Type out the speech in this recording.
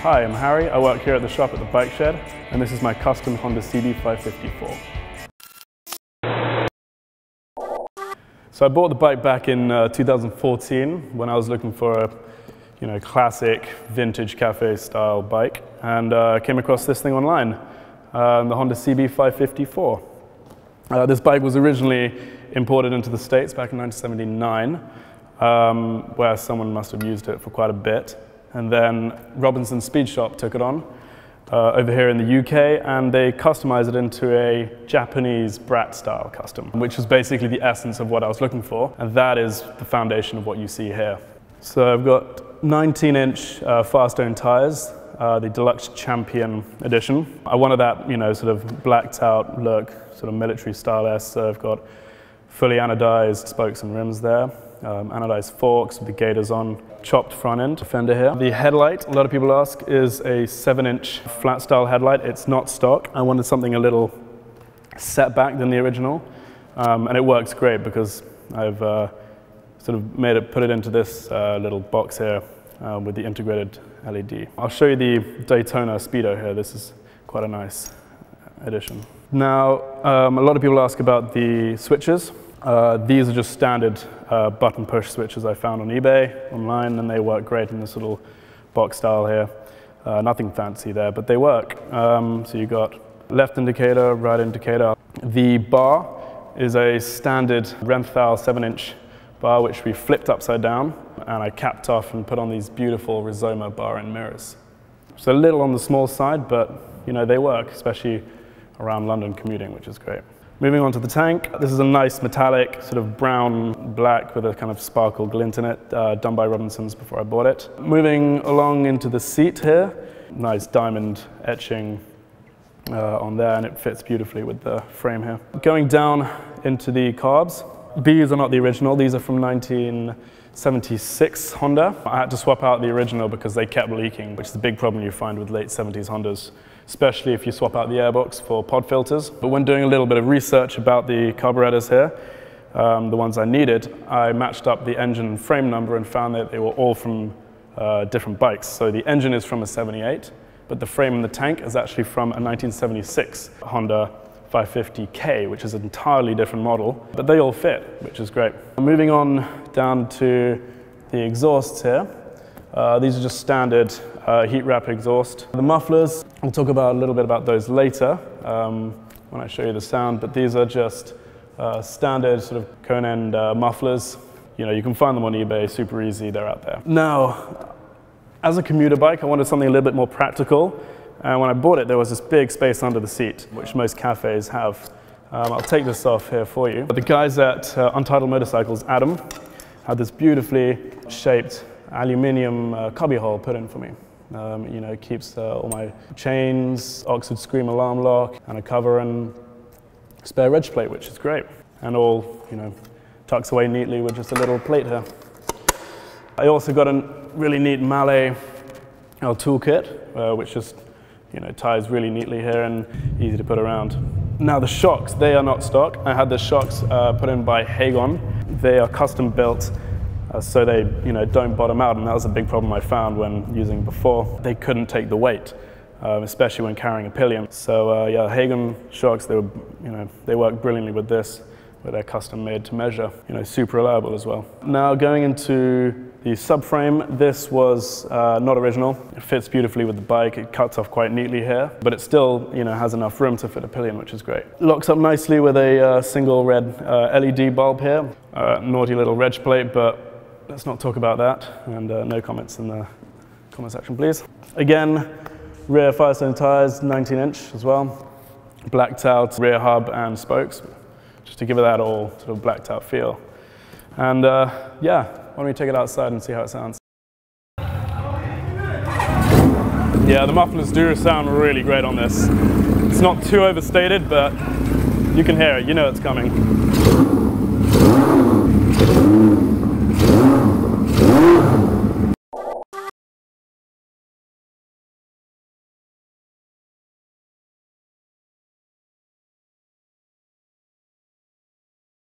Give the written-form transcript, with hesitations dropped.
Hi, I'm Harry. I work here at the shop at the Bike Shed, and this is my custom Honda CB550 Four. So I bought the bike back in 2014 when I was looking for a classic vintage cafe style bike, and I came across this thing online, the Honda CB550 Four. This bike was originally imported into the States back in 1979, where someone must have used it for quite a bit. And then Robinson's Speedshop took it on over here in the UK, and they customized it into a Japanese brat style custom, which was basically the essence of what I was looking for. And that is the foundation of what you see here. So I've got 19-inch Firestone tires, the Deluxe Champion edition. I wanted that, sort of blacked out look, sort of military style-esque. So I've got fully anodized spokes and rims there. Anodized forks with the gaiters on, chopped front end fender here. The headlight, a lot of people ask, is a 7-inch flat style headlight. It's not stock. I wanted something a little set back than the original, and it works great because I've sort of put it into this little box here with the integrated LED. I'll show you the Daytona Speedo here. This is quite a nice addition. Now, a lot of people ask about the switches. These are just standard button push switches I found on eBay online, and they work great in this little box style here. Nothing fancy there, but they work. So you got left indicator, right indicator. The bar is a standard Renthal 7-inch bar, which we flipped upside down, and I capped off and put on these beautiful Rizoma bar end mirrors. So a little on the small side, but they work, especially around London commuting, which is great. Moving on to the tank, this is a nice metallic, sort of brown black with a kind of sparkle glint in it, done by Robinson's before I bought it. Moving along into the seat here, nice diamond etching on there, and it fits beautifully with the frame here. Going down into the carbs, these are not the original, these are from 1976 Honda. I had to swap out the original because they kept leaking, which is a big problem you find with late 70s Hondas, especially if you swap out the airbox for pod filters. But when doing a little bit of research about the carburetors here, the ones I needed, I matched up the engine frame number and found that they were all from different bikes. So the engine is from a 78, but the frame and the tank is actually from a 1976 Honda 550K, which is an entirely different model, but they all fit, which is great. Moving on down to the exhausts here. These are just standard heat wrap exhaust. The mufflers, I'll talk about a little bit about those later when I show you the sound, but these are just standard sort of cone end mufflers. You can find them on eBay, super easy, they're out there. Now, as a commuter bike, I wanted something a little bit more practical, and when I bought it, there was this big space under the seat, which most cafes have. I'll take this off here for you. But the guys at Untitled Motorcycles, Adam, had this beautifully shaped aluminium cubby-hole put in for me. It keeps all my chains, Oxford Scream alarm lock, and a cover and spare reg plate, which is great. And all, tucks away neatly with just a little plate here. I also got a really neat Mallet toolkit, which just, ties really neatly here and easy to put around. Now the shocks, they are not stock. I had the shocks put in by Hagon. They are custom built, so they don't bottom out, and that was a big problem I found when using before. They couldn't take the weight, especially when carrying a pillion. So yeah, Hagon shocks, they work brilliantly with this, but they're custom made to measure, super reliable as well. Now going into the subframe, this was not original. It fits beautifully with the bike. It cuts off quite neatly here, but it still has enough room to fit a pillion, which is great. Locks up nicely with a single red LED bulb here. Naughty little reg plate, but let's not talk about that, and no comments in the comment section, please. Again, rear Firestone tires, 19-inch as well. Blacked out rear hub and spokes, just to give it that all sort of blacked out feel. And yeah, why don't we take it outside and see how it sounds. Yeah, the mufflers do sound really great on this. It's not too overstated, but you can hear it, it's coming.